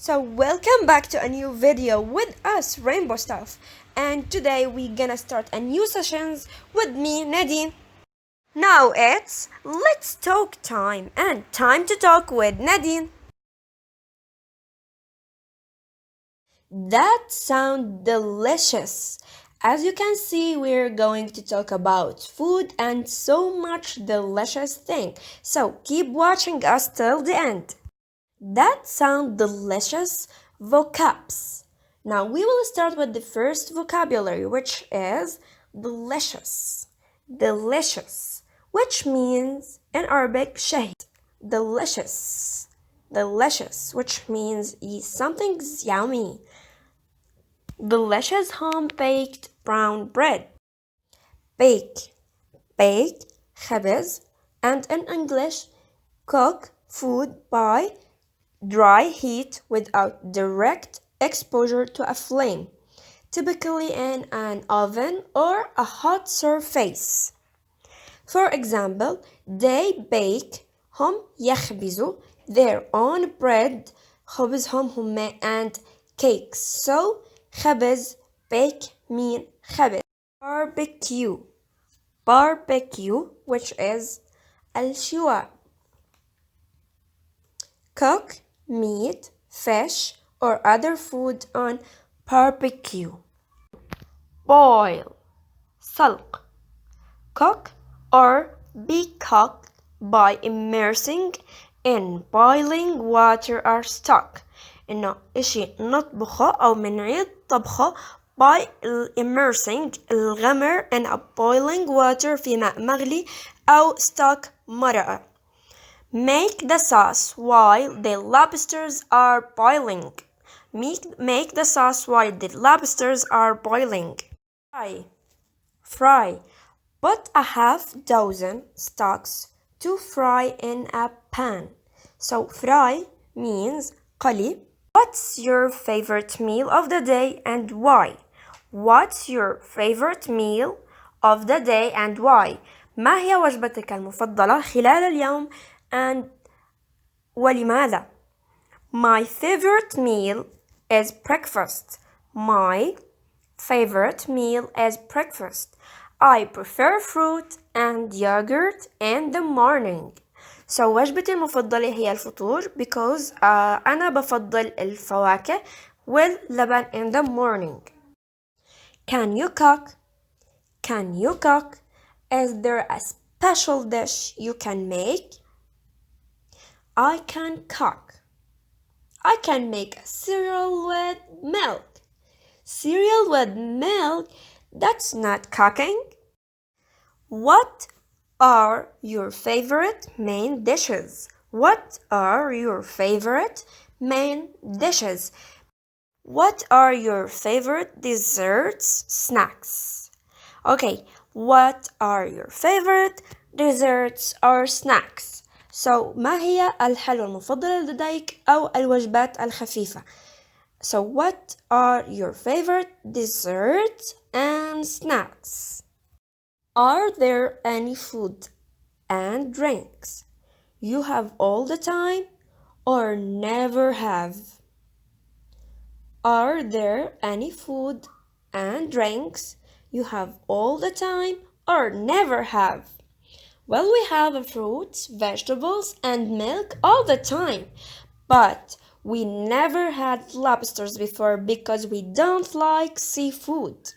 So welcome back to a new video with us, Rainbow Stuff. And today we're gonna start a new sessions with me, Nadin. Now it's Let's Talk time and time to talk with Nadine. That sounds delicious. As you can see, we're going to talk about food and so much delicious thing. So keep watching us till the end. That sound delicious vocabs. Now we will start with the first vocabulary, which is delicious. Delicious, which means in Arabic shahid. Delicious. Delicious, which means something's yummy. Delicious home-baked brown bread. Bake. Bake, خبز, and in English, cook food by dry heat without direct exposure to a flame, typically in an oven or a hot surface. For example, they bake هم يخبزوا their own bread خبزهم هم and cakes. So خبز bake mean خبز. Barbecue. Barbecue, which is الشواء. Cook meat, fish, or other food on barbecue. Boil. سلق. Cook or be cooked by immersing in boiling water or stock. إنه إشي نطبخه أو منعيد طبخه by immersing الغمر in a boiling water في ماء مغلي أو stock مرقة. Make the sauce while the lobsters are boiling. Make the sauce while the lobsters are boiling. Fry. Fry. Put a half dozen stalks to fry in a pan. So fry means قلي. What's your favorite meal of the day and why? What's your favorite meal of the day and why? ما هي وجبتك المفضلة خلال اليوم and ولماذا? My favorite meal is breakfast. My favorite meal is breakfast. I prefer fruit and yogurt in the morning. So وجبتي المفضلة هي الفطور because أنا بفضل الفواكه واللبن in the morning. Can you cook? Can you cook? Is there a special dish you can make? I can cook. I can make a cereal with milk. Cereal with milk? That's not cooking. What are your favorite main dishes? What are your favorite main dishes? What are your favorite desserts, snacks? Okay, what are your favorite desserts or snacks? So ما هي الحلوى المفضلة لديك أو الوجبات الخفيفة? So what are your favorite desserts and snacks? Are there any food and drinks you have all the time or never have? Are there any food and drinks you have all the time or never have? Well, we have fruits, vegetables, and milk all the time, but we never had lobsters before because we don't like seafood.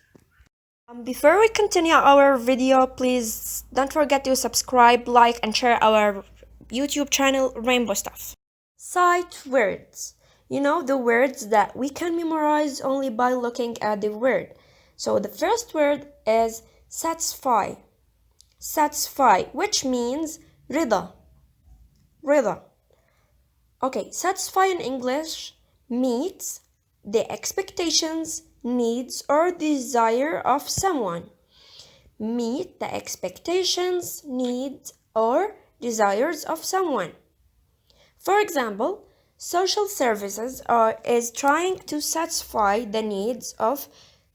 Before we continue our video, please don't forget to subscribe, like, and share our YouTube channel, Rainbow Stuff. Cite words. You know, the words that we can memorize only by looking at the word. So the first word is satisfy. Satisfy, which means رضا. رضا. Okay, satisfy in English meets the expectations, needs, or desire of someone. Meet the expectations, needs, or desires of someone. For example, social services is trying to satisfy the needs of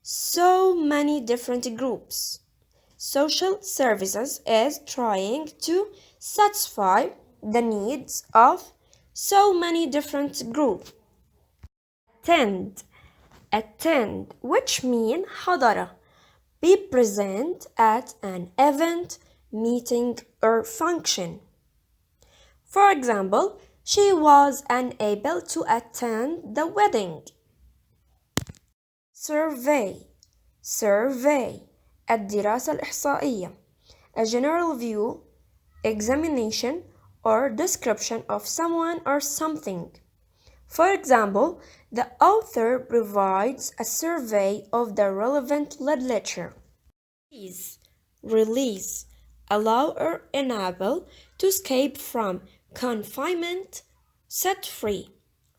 so many different groups. Social services is trying to satisfy the needs of so many different groups. attend which mean حضر. Be present at an event, meeting or function. For example, she was unable to attend the wedding. survey الدراسة الإحصائية. A general view, examination or description of someone or something. For example, the author provides a survey of the relevant literature. Release, allow or enable to escape from confinement, set free.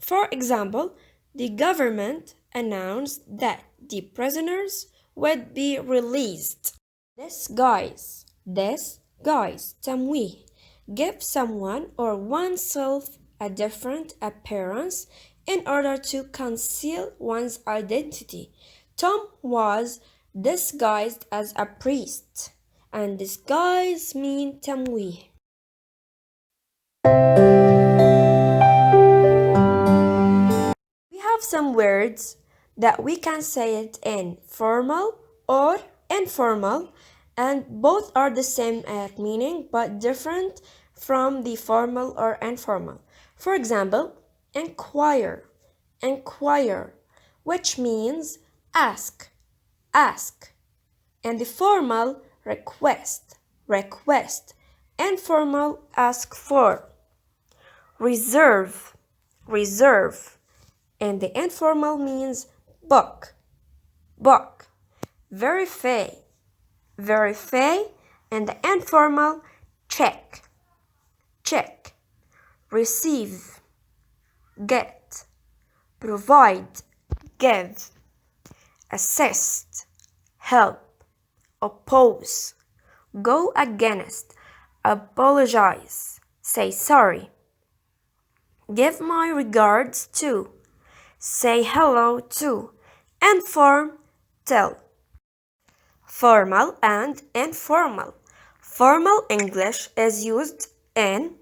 For example, the government announced that the prisoners would be released. Disguise, تمويه. Give someone or oneself a different appearance in order to conceal one's identity. Tom was disguised as a priest, and disguise means تمويه. We have some words that we can say it in formal or informal, and both are the same at meaning but different from the formal or informal. For example, inquire, which means ask, and the formal request, informal ask for. Reserve, and the informal means book. Verify, and the informal check. Receive, get. Provide, give. Assist, help. Oppose, go against. Apologize, say sorry. Give my regards to, say hello to. Inform, tell. Formal and informal. Formal English is used in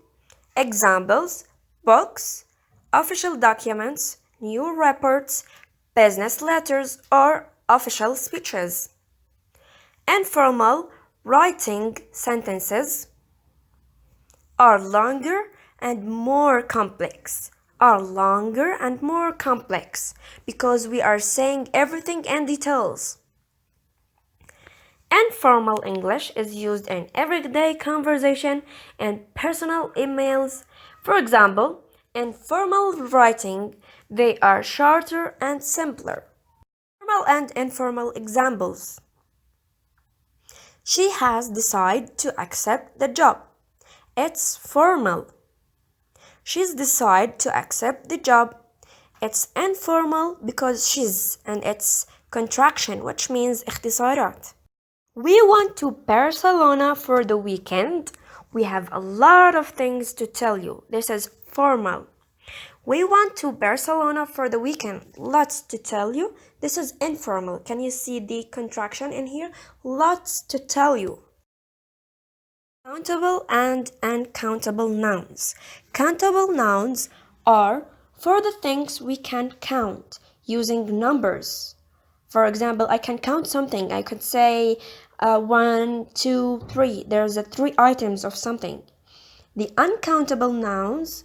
examples, books, official documents, new reports, business letters, or official speeches. Informal writing sentences are longer and more complex. Because we are saying everything in details. Informal English is used in everyday conversation and personal emails. For example, in formal writing, they are shorter and simpler. Formal and informal examples. She has decided to accept the job. It's formal. She's decided to accept the job. It's informal because she's, and it's contraction, which means اختصارات. We went to Barcelona for the weekend. We have a lot of things to tell you. This is formal. We went to Barcelona for the weekend. Lots to tell you. This is informal. Can you see the contraction in here? Lots to tell you. Countable and uncountable nouns. Countable nouns are for the things we can count using numbers. For example, I can count something. I could say 1, 2, 3. There's 3 items of something. The uncountable nouns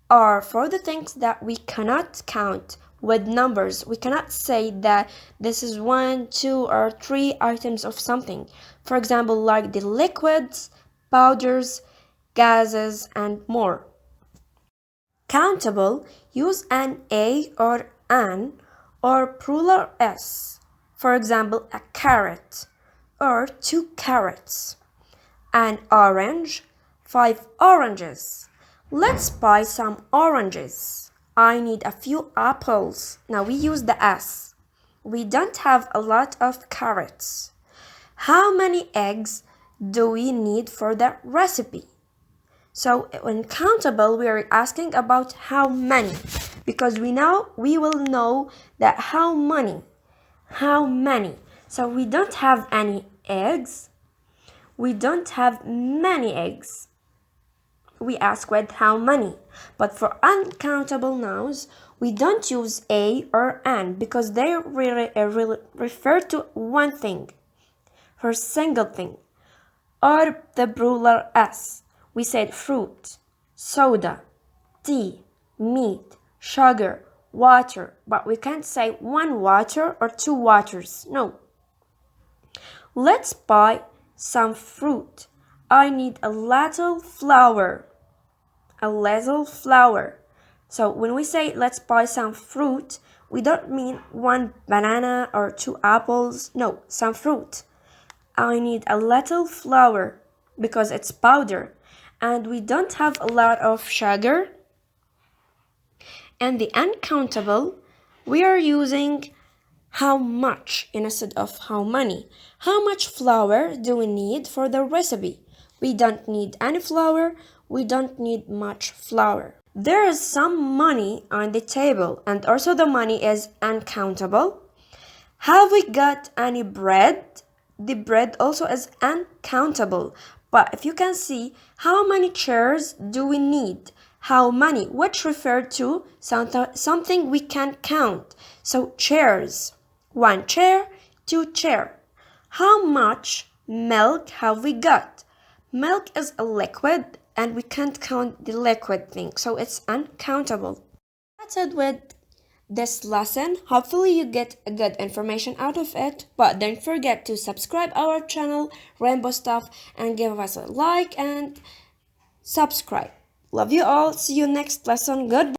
are for the things that we cannot count with numbers. We cannot say that this is 1, 2, or 3 items of something. For example, like the liquids, powders, gases, and more. Countable, use an a or an or plural s. For example, a carrot or 2 carrots. An orange, 5 oranges. Let's buy some oranges. I need a few apples. Now we use the s. We don't have a lot of carrots. How many eggs do we need for the recipe? So when countable, we are asking about how many, because we will know that how many. So we don't have any eggs. We don't have many eggs. We ask with how many. But for uncountable nouns, we don't use a or an because they really refer to one thing, for a single thing. Or the plural s. We said fruit, soda, tea, meat, sugar, water, but we can't say one water or two waters. No. Let's buy some fruit. I need a little flour. A little flour. So when we say let's buy some fruit, we don't mean one banana or two apples. No, some fruit. I need a little flour because it's powder and we don't have a lot of sugar. And the uncountable, we are using how much instead of how many. How much flour do we need for the recipe? We don't need any flour. We don't need much flour. There is some money on the table and also the money is uncountable. Have we got any bread? The bread also is uncountable. But if you can see, how many chairs do we need? How many? Which refer to something we can count. So chairs. One chair, two chair. How much milk have we got? Milk is a liquid and we can't count the liquid thing. So it's uncountable. That's it with this lesson. Hopefully you get a good information out of it, but don't forget to subscribe our channel Rainbow Stuff and give us a like and subscribe. Love you all. See you next lesson. Goodbye.